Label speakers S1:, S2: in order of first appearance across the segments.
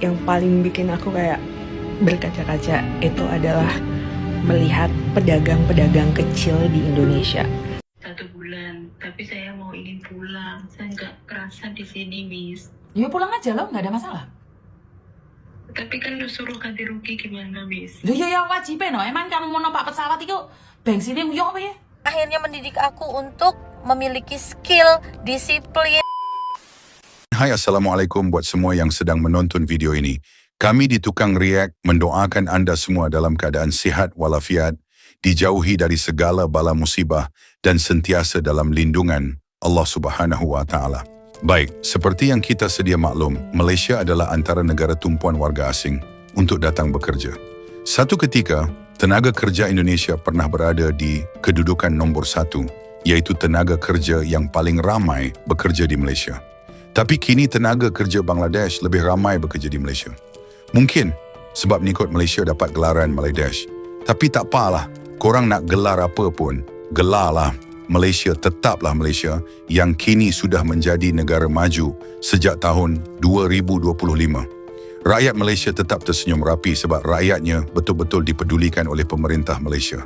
S1: Yang paling bikin aku kayak berkaca-kaca itu adalah melihat pedagang-pedagang kecil di Indonesia.
S2: 1 bulan, tapi saya mau ingin pulang. Saya nggak kerasa di sini, Miss.
S3: Ya pulang aja loh, nggak ada masalah.
S2: Tapi kan lu suruh ganti rugi gimana, Miss?
S3: Loh ya wajib no. Emang kamu mau numpak pesawat itu bensinnya nguyok apa ya?
S4: Akhirnya mendidik aku untuk memiliki skill, disiplin.
S5: Hai, Assalamualaikum buat semua yang sedang menonton video ini. Kami di Tukang React mendoakan anda semua dalam keadaan sihat walafiat, dijauhi dari segala bala musibah dan sentiasa dalam lindungan Allah Subhanahu wa Ta'ala. Baik, seperti yang kita sedia maklum, Malaysia adalah antara negara tumpuan warga asing untuk datang bekerja. Satu ketika, tenaga kerja Indonesia pernah berada di kedudukan nombor 1, yaitu tenaga kerja yang paling ramai bekerja di Malaysia. Tapi kini tenaga kerja Bangladesh lebih ramai bekerja di Malaysia. Mungkin sebab ni kot Malaysia dapat gelaran Malaydash. Tapi tak apalah, korang nak gelar apa pun, gelarlah. Malaysia tetaplah Malaysia yang kini sudah menjadi negara maju sejak tahun 2025. Rakyat Malaysia tetap tersenyum rapi sebab rakyatnya betul-betul dipedulikan oleh pemerintah Malaysia.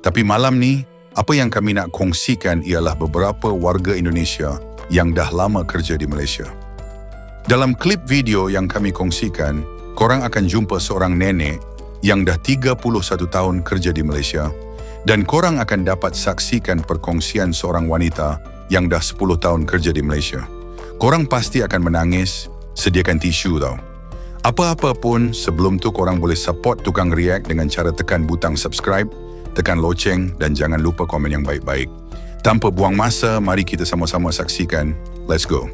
S5: Tapi malam ni, apa yang kami nak kongsikan ialah beberapa warga Indonesia yang dah lama kerja di Malaysia. Dalam klip video yang kami kongsikan, korang akan jumpa seorang nenek yang dah 31 tahun kerja di Malaysia dan korang akan dapat saksikan perkongsian seorang wanita yang dah 10 tahun kerja di Malaysia. Korang pasti akan menangis, sediakan tisu tau. Apa-apa pun, sebelum tu korang boleh support Tukang React dengan cara tekan butang subscribe, tekan loceng dan jangan lupa komen yang baik-baik. Tanpa buang masa, mari kita sama-sama saksikan. Let's go.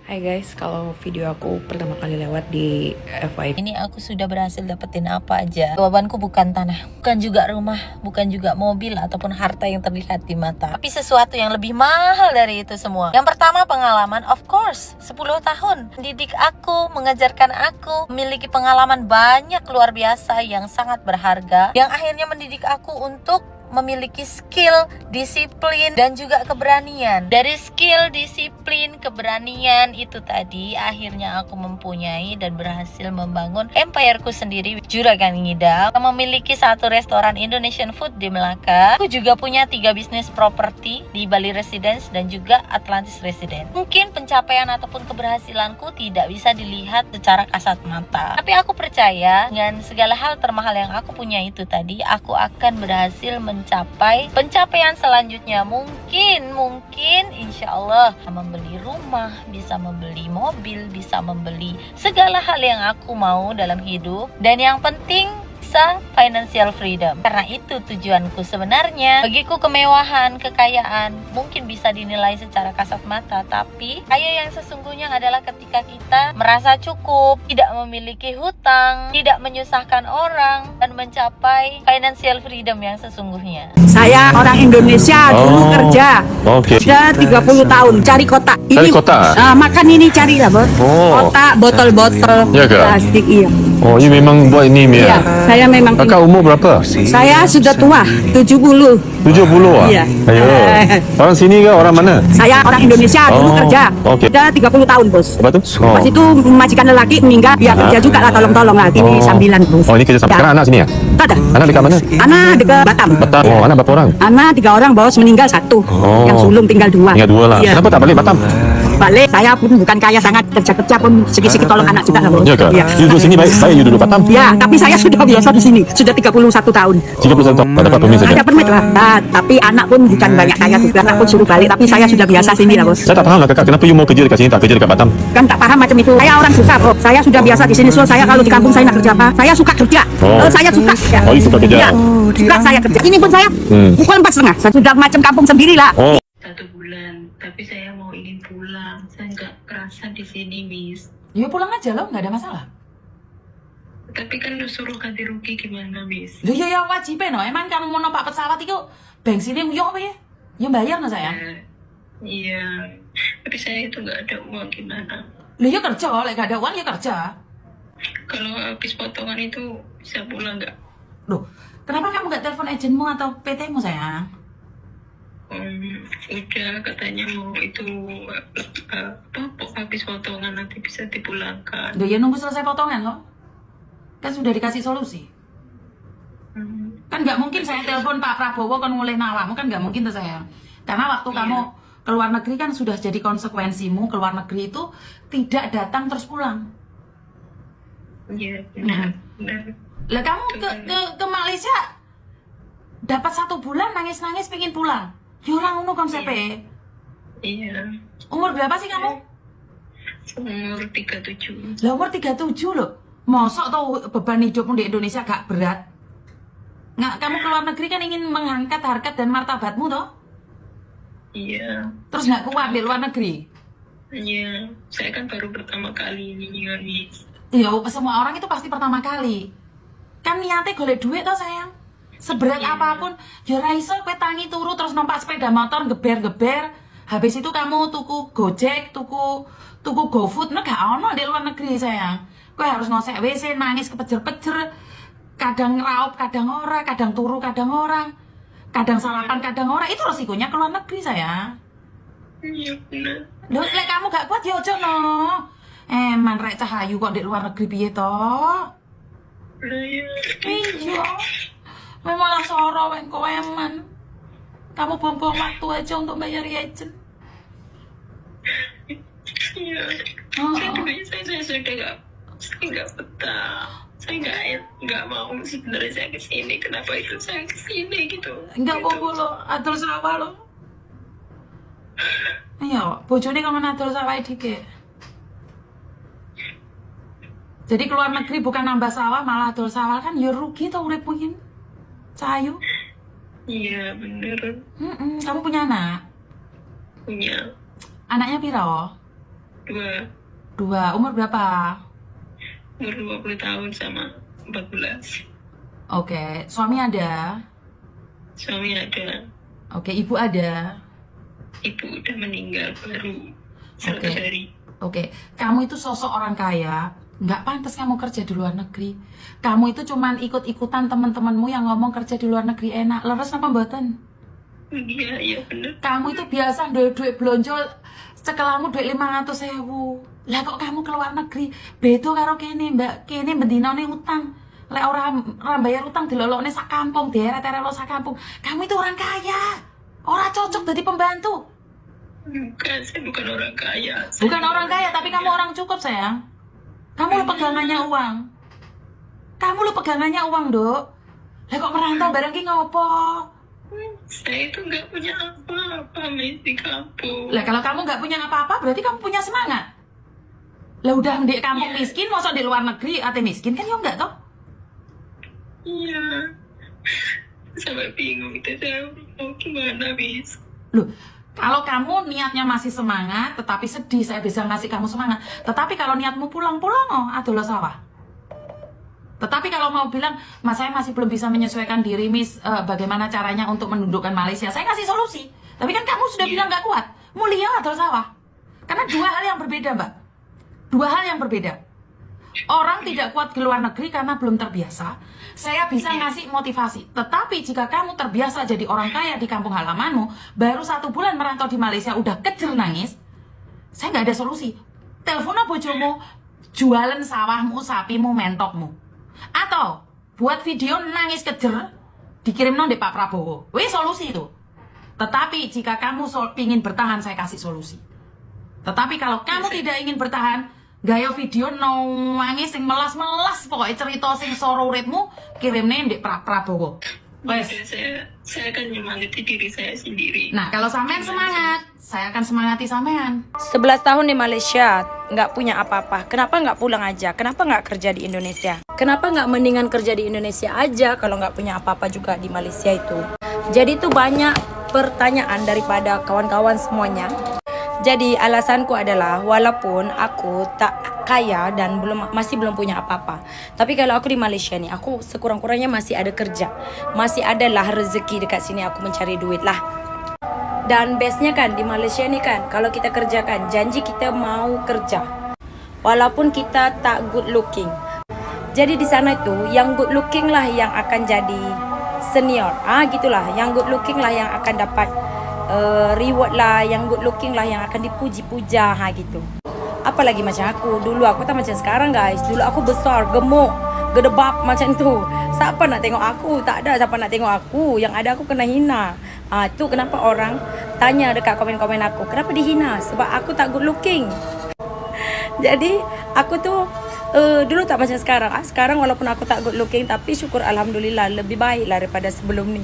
S1: Hai guys, kalau video aku pertama kali lewat di FYP,
S4: Ini aku sudah berhasil dapetin apa aja. Jawabanku bukan tanah, bukan juga rumah, bukan juga mobil ataupun harta yang terlihat di mata. Tapi sesuatu yang lebih mahal dari itu semua. Yang pertama pengalaman, of course, 10 tahun. Mendidik aku, mengajarkan aku, memiliki pengalaman banyak luar biasa yang sangat berharga. Yang akhirnya mendidik aku untuk memiliki skill, disiplin, dan juga keberanian. Dari skill, disiplin, keberanian itu tadi, akhirnya aku mempunyai dan berhasil membangun empireku sendiri, Juragan Ngidam, yang memiliki satu restoran Indonesian food di Melaka. Aku juga punya 3 bisnis properti di Bali Residence dan juga Atlantis Residence. Mungkin pencapaian ataupun keberhasilanku tidak bisa dilihat secara kasat mata, tapi aku percaya dengan segala hal termahal yang aku punya itu tadi, aku akan berhasil mencapai pencapaian selanjutnya. Mungkin insya Allah membeli rumah, bisa membeli mobil, bisa membeli segala hal yang aku mau dalam hidup. Dan yang penting bisa financial freedom. Karena itu tujuanku sebenarnya. Bagiku kemewahan, kekayaan mungkin bisa dinilai secara kasat mata, tapi kaya yang sesungguhnya adalah ketika kita merasa cukup, tidak memiliki hutang, tidak menyusahkan orang, dan mencapai financial freedom yang sesungguhnya.
S6: Saya orang Indonesia, dulu kerja. Sudah 30 tahun cari kotak.
S7: Cari kotak?
S6: Makan ini cari lah, Bos. Kotak, botol-botol
S7: Ya ke?
S6: plastik, iya.
S7: Oh, you memang buat ini
S6: Iya,
S7: ya?
S6: saya memang
S7: Kakak umur berapa?
S6: saya sudah tua, 70.
S7: 70 ah?
S6: Iya.
S7: Ayo. Orang sini ke orang mana?
S6: Saya orang Indonesia, dulu
S7: Oh,
S6: kerja.
S7: oke.
S6: Sudah 30 tahun, Bos.
S7: Apa tu?
S6: Pas itu majikan lelaki meninggal, ya kerja juga lah, tolong-tolong lah. Ini sambilan, Bos.
S7: Oh, ini kerja sampai
S6: Ya.
S7: sekarang anak sini ya?
S6: Tak ada.
S7: Anak dekat mana?
S6: Anak dekat Batam.
S7: Batam. Oh, anak berapa orang?
S6: Anak 3 orang, Bos, meninggal 1.
S7: Oh.
S6: Yang sulung tinggal 2.
S7: Tinggal 2 lah.
S6: Iya.
S7: Kenapa tak balik Batam?
S6: Balik, saya pun bukan kaya sangat, kerja-kerja pun sedikit-sedikit tolong anak juga lah, Bos.
S7: Ya ke?
S6: Iya.
S7: You duduk sini baik, you duduk Batam.
S6: Ya, tapi saya sudah biasa di sini. Sudah 31 tahun.
S7: 31 tahun, tak dapat permis saja.
S6: Ada permit lah. Nah, tapi anak pun bukan banyak kaya juga. Anak pun suruh balik. Tapi saya sudah biasa sini lah, Bos.
S7: Saya tak faham lah kakak, kenapa you mau kerja dekat sini, tak kerja dekat Batam?
S6: Kan tak paham macam itu. Saya orang susah, Bos. Saya sudah biasa di sini. So, saya kalau di kampung saya nak kerja apa? Saya suka kerja.
S7: Oh.
S6: Saya suka. Ya.
S7: Oh, you suka kerja?
S6: Ya, suka saya kerja. Ini pun saya pukul 4:30. Saya sudah macam kampung sendiri lah.
S7: Oh,
S2: 1 bulan, tapi saya mau ingin pulang. Saya nggak kerasa di sini, Miss.
S3: Ya pulang aja loh, nggak ada masalah.
S2: Tapi kan lu suruh ganti rugi gimana, Miss?
S3: Loh ya wajib no. Emang kamu mau numpak pesawat itu bensinnya nguyok apa ya? Ya bayar no sayang.
S2: Iya, tapi saya itu nggak ada uang gimana?
S3: Loh ya kerja, lek gak ada uang ya kerja.
S2: Kalau habis potongan itu bisa pulang nggak?
S3: Loh, kenapa kamu gak telepon agenmu atau PT-mu sayang?
S2: Udah katanya mau itu habis potongan nanti bisa dipulangkan.
S3: Udah ya nunggu selesai potongan loh. Kan sudah dikasih solusi. Kan nggak mungkin saya telepon Pak Prabowo kan mulai nawamu, kan nggak mungkin tuh sayang. Karena waktu kamu keluar negeri kan sudah jadi konsekuensimu, keluar negeri itu tidak datang terus pulang.
S2: Iya benar.
S3: Lah kamu ke Malaysia dapat 1 bulan nangis-nangis pengen pulang. Ya orang ngono konsepnya.
S2: Iya.
S3: Umur berapa sih kamu?
S2: Umur 37.
S3: Lah umur 37 loh. Mosok tau beban hidupmu di Indonesia gak berat? Nggak, kamu keluar negeri kan ingin mengangkat harkat dan martabatmu toh?
S2: Iya.
S3: Terus nggak kuat di luar negeri?
S2: Iya. Saya kan baru pertama kali ini Miss.
S3: Ya semua orang itu pasti pertama kali. Kan niatnya golek duit toh sayang. Seberat apapun, ya ra iso kowe tangi turu terus numpak sepeda motor geber-geber. Habis itu kamu tuku Gojek, tuku GoFood, nah gak ono di luar negeri sayang. Kowe harus ngosek WC, nangis kepejer-pejer. Kadang raup, kadang ora, kadang turu, kadang ora. Kadang sarapan, kadang ora. Itu resikonya keluar negeri sayang.
S2: Iya benar.
S3: Loh, lek kamu gak kuat ya ojo no. Man rek Cahayu kok di luar negeri piye toh? Iya. Memang soro weng kowe eman. Kamu buang-buang waktu aja untuk bayar agent.
S2: Iya. Saya sudah nggak betah. Saya nggak mau sebenarnya saya kesini. Kenapa itu saya kesini gitu?
S3: Enggak apa-apa lo, adol sawah lo. Iya, bojone kangen adol sawah dikit. Jadi keluar negeri bukan nambah sawah malah adol sawah kan ya rugi tau urip mungkin. Cahayu.
S2: Iya bener.
S3: Kamu punya anak?
S2: Punya.
S3: Anaknya piro?
S2: 2.
S3: Umur berapa?
S2: Umur 20 tahun sama 14.
S3: Oke, suami ada?
S2: Suami ada.
S3: Oke, ibu ada?
S2: Ibu udah meninggal baru 100 hari.
S3: Oke, kamu itu sosok orang kaya. Nggak pantas kamu kerja di luar negeri. Kamu itu cuman ikut-ikutan teman-temanmu yang ngomong kerja di luar negeri enak. Leres apa mboten?
S2: Iya bener.
S3: Kamu itu biasa duit blonjo cekelahmu duit 500.000. Lah kok kamu keluar negeri beda karo kene, Mbak. Kene bendinane utang. Lek orang bayar utang dilolokne sak kampung, deret-deret lo sak kampung. Kamu itu orang kaya. Ora cocok jadi pembantu.
S2: Bukan, saya bukan orang kaya.
S3: Bukan orang kaya, tapi kamu orang cukup, sayang. Kamu lo pegangannya uang. Kamu lo pegangannya uang, Dok. Lah kok merantau bareng ki ngopo?
S2: Saya itu nggak punya apa-apa, Miss, di kampung.
S3: Lah kalau kamu nggak punya apa-apa, berarti kamu punya semangat. Lah udah di kampung miskin, masa di luar negeri ate miskin kan ya enggak toh?
S2: Iya. Sampai bingung itu saya mau gimana, Miss.
S3: Loh, kalau kamu niatnya masih semangat, tetapi sedih, saya bisa ngasih kamu semangat. Tetapi kalau niatmu pulang-pulang, oh, aduh sawah. Tetapi kalau mau bilang, Mas saya masih belum bisa menyesuaikan diri, Miss, bagaimana caranya untuk menundukkan Malaysia, saya kasih solusi. Tapi kan kamu sudah bilang nggak kuat, mulia aduh sawah. Karena 2 hal yang berbeda, Mbak. 2 hal yang berbeda. Orang tidak kuat di luar negeri karena belum terbiasa. Saya bisa ngasih motivasi. Tetapi jika kamu terbiasa jadi orang kaya di kampung halamanmu, baru 1 bulan merantau di Malaysia udah kejer nangis, saya nggak ada solusi. Telepon bojomu, jualan sawahmu, sapimu, mentokmu. Atau buat video nangis kejer, dikirim di Pak Prabowo. Wih, solusi itu. Tetapi jika kamu ingin bertahan, saya kasih solusi. Tetapi kalau kamu tidak ingin bertahan, gaya video nangis sing melas-melas, pokoknya cerita sing soro uripmu, kirimnya di Pak Prabowo. Wes.
S2: Saya akan menyemangati diri saya sendiri.
S3: Nah, kalau sampean semangat, saya akan semangati sampean.
S6: 11 tahun di Malaysia, nggak punya apa-apa. Kenapa nggak pulang aja? Kenapa nggak kerja di Indonesia? Kenapa nggak mendingan kerja di Indonesia aja kalau nggak punya apa-apa juga di Malaysia itu? Jadi itu banyak pertanyaan daripada kawan-kawan semuanya. Jadi alasanku adalah walaupun aku tak kaya dan masih belum punya apa-apa, tapi kalau aku di Malaysia nih, aku sekurang-kurangnya masih ada kerja, masih ada lah rezeki dekat sini aku mencari duit lah. Dan bestnya kan di Malaysia nih kan, kalau kita kerjakan janji kita mau kerja, walaupun kita tak good looking. Jadi di sana itu yang good looking lah yang akan jadi senior, gitulah, yang good looking lah yang akan dapat reward lah, yang good looking lah, yang akan dipuji-puja gitu. Apalagi macam aku, dulu aku tak macam sekarang guys. Dulu aku besar, gemuk, gedebak macam tu. Siapa nak tengok aku? Tak ada siapa nak tengok aku. Yang ada aku kena hina. Tu kenapa orang tanya dekat komen-komen aku, kenapa dihina? Sebab aku tak good looking. Jadi aku tu dulu tak macam sekarang. Sekarang walaupun aku tak good looking, tapi syukur alhamdulillah lebih baik lah daripada sebelum ni.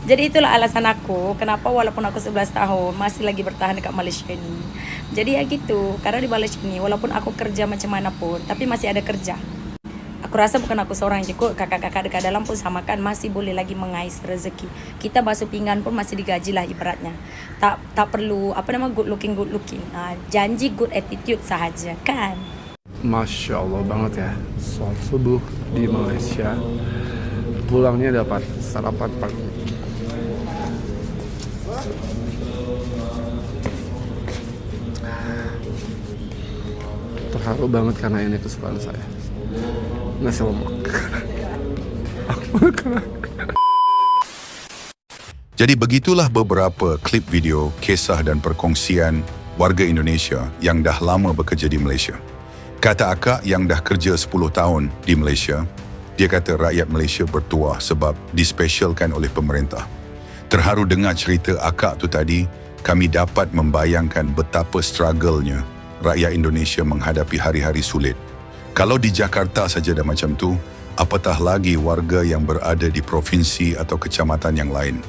S6: Jadi itulah alasan aku kenapa walaupun aku 11 tahun masih lagi bertahan dekat Malaysia ni. Jadi ya gitu, karena di Malaysia ni walaupun aku kerja macam mana pun, tapi masih ada kerja. Aku rasa bukan aku seorang je kot, kakak-kakak dekat dalam pun sama kan, masih boleh lagi mengais rezeki. Kita basuh pinggan pun masih digaji lah ibaratnya. Tak perlu good looking. Janji good attitude sahaja kan.
S8: Masya Allah banget ya, sholat subuh di Malaysia, pulangnya dapat sarapan pagi. Terharu banget karena ini kesukaan saya, nasi lemak.
S5: Jadi begitulah beberapa klip video, kisah dan perkongsian warga Indonesia yang dah lama bekerja di Malaysia. Kata akak yang dah kerja 10 tahun di Malaysia, dia kata rakyat Malaysia bertuah sebab dispesialkan oleh pemerintah. Terharu dengar cerita akak tu tadi, kami dapat membayangkan betapa struggle-nya rakyat Indonesia menghadapi hari-hari sulit. Kalau di Jakarta saja dah macam tu, apatah lagi warga yang berada di provinsi atau kecamatan yang lain.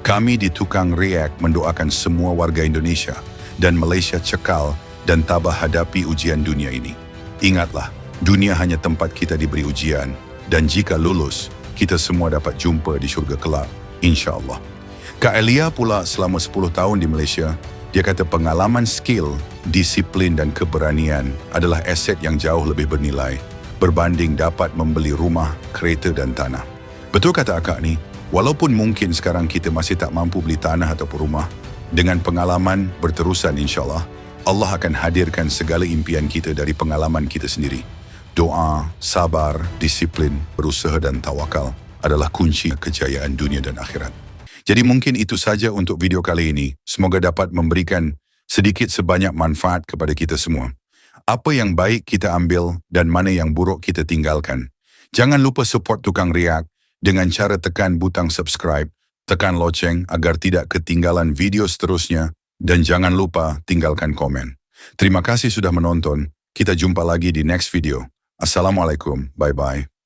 S5: Kami di Tukang React mendoakan semua warga Indonesia dan Malaysia cekal dan tabah hadapi ujian dunia ini. Ingatlah, dunia hanya tempat kita diberi ujian, dan jika lulus, kita semua dapat jumpa di syurga kelak, insya-Allah. Kak Elia pula selama 10 tahun di Malaysia, dia kata pengalaman, skill, disiplin dan keberanian adalah aset yang jauh lebih bernilai berbanding dapat membeli rumah, kereta dan tanah. Betul kata akak ni, walaupun mungkin sekarang kita masih tak mampu beli tanah ataupun rumah, dengan pengalaman berterusan insya-Allah, Allah akan hadirkan segala impian kita dari pengalaman kita sendiri. Doa, sabar, disiplin, berusaha dan tawakal adalah kunci kejayaan dunia dan akhirat. Jadi mungkin itu saja untuk video kali ini. Semoga dapat memberikan sedikit sebanyak manfaat kepada kita semua. Apa yang baik kita ambil dan mana yang buruk kita tinggalkan. Jangan lupa support Tukang React dengan cara tekan butang subscribe, tekan loceng agar tidak ketinggalan video seterusnya, dan jangan lupa tinggalkan komen. Terima kasih sudah menonton. Kita jumpa lagi di next video. Assalamualaikum. Bye-bye.